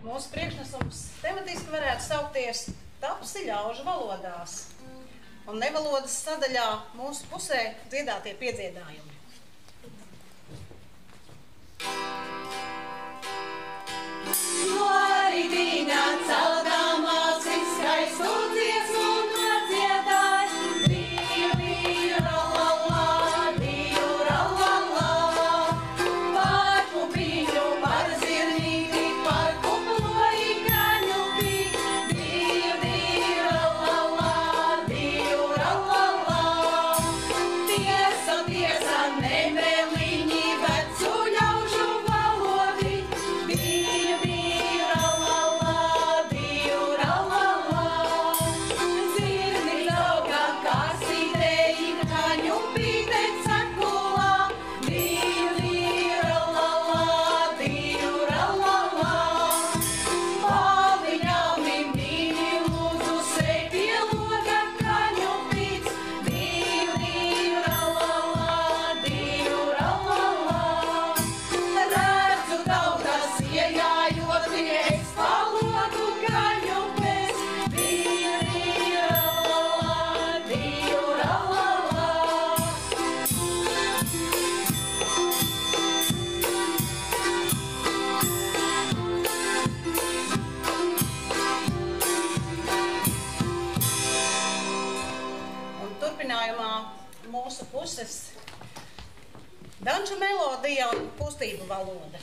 Mūsu priekšnesums tematiski varētu saukties Tapsi ļaužu valodās. Un nevalodas sadaļā mūsu pusē dziedātie piedziedājumi. Floridiņā celdamās skaistu dziesmu nodziedāj. Diju, diju, ralala, diju, ralala. Par pupiņu, par zirnīti, par kuploji kaņupī. Diju, diju, ralala, diju, ralala. Tiesa, tiesa, nemeliņi, vecu ļaužu valodi. Diju, diju, ralala, diju, ralala. Zirni lauka kārsītei, kaņupīte cakulā. Diju, diju, ralala, diju, ralala. Pāviņāmi mīļi lūdzu sej pie loga kaņupīts. Diju, diju, ralala, diju, ralala. Redzu tautas iejājot, es palodu kaņupēs. Diju, diju, ralala, diju, ralala. Un turpinājumā mūsu puses danču melodija un kustību valoda.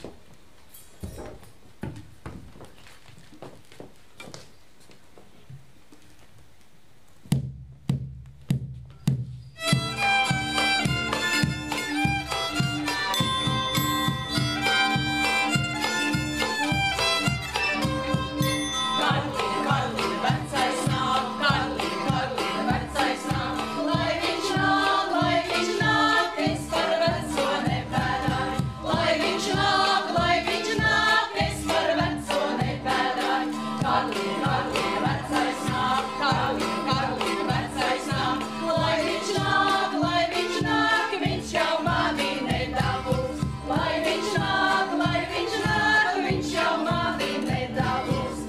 Karlīne, Karlīne, vecais nāk, Karlīne, Karlīne, vecais nāk. Lai viņš nāk, es par veco nepēdāju. Lai viņš nāk, es par veco nepēdāju. Karlīne, Karlīne, vecais nāk, Karlīne, Karlīne, vecais nāk. Lai viņš nāk, viņš jau mani nedabūs. Lai viņš nāk, viņš jau mani nedabūs.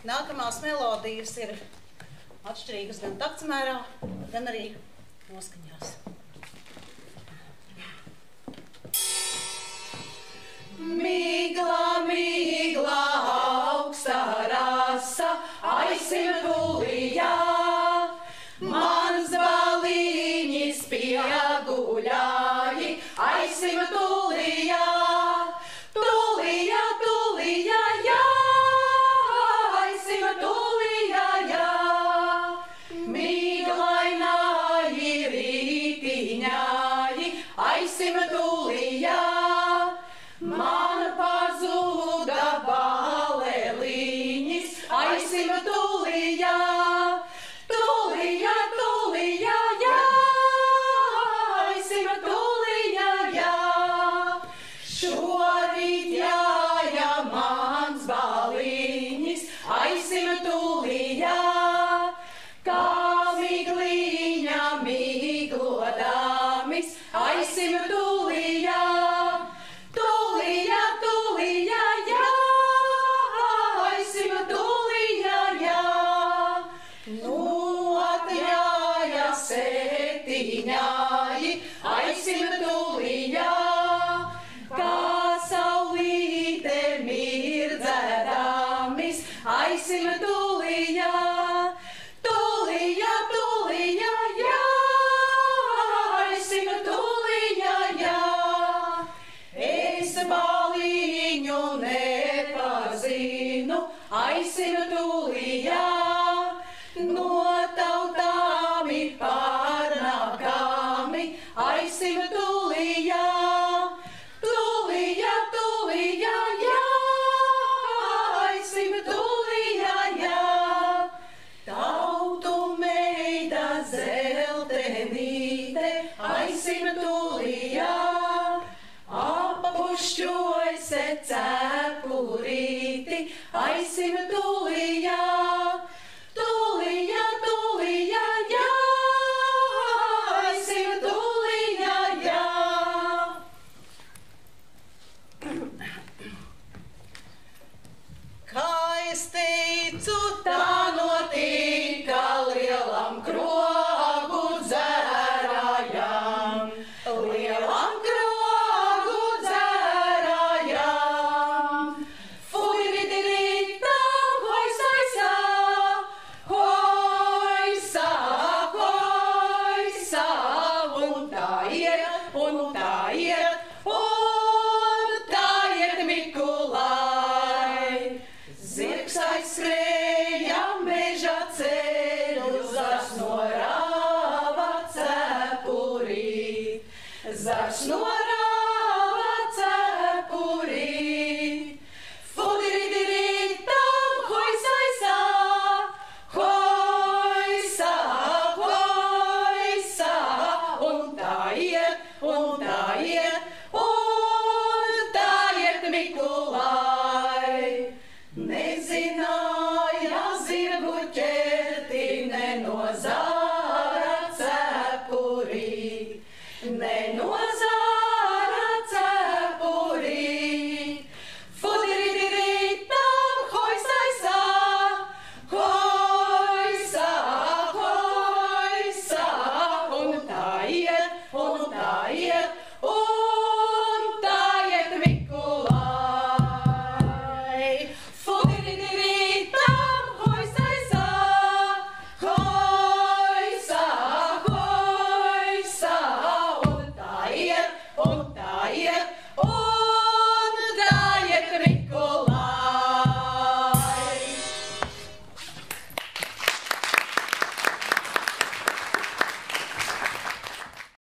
Nākamās melodijas ir atšķirīgas gan taktsmērā, gan arī noskaņās. Migla, migla, augsta rasa, aisim tulijā. Mans baliņis pieguļāji, aisim tulijā. Tulijā, tulijā, jā, aisim tulijā, jā. Miglaināji rītiņāji, aisim tulijā. Man pazuda baleliņis, aisim tulijā. Tulijā, tulijā, jā, aisim tulijā, jā. Šorīt jāja mans baliņis, aisim tulijā. Kā migliņa miglodāmis, aisim tulijā. Tulijā, tulijā, jā, aisim tulijā, jā. Nu atļāja setiņāji, aisim tulijā. Kā saulīte mirdzēdāmis, aisim tulijā. Tulijā, tulijā, jā. zeltenīte, aisim tūlijā, apapušķu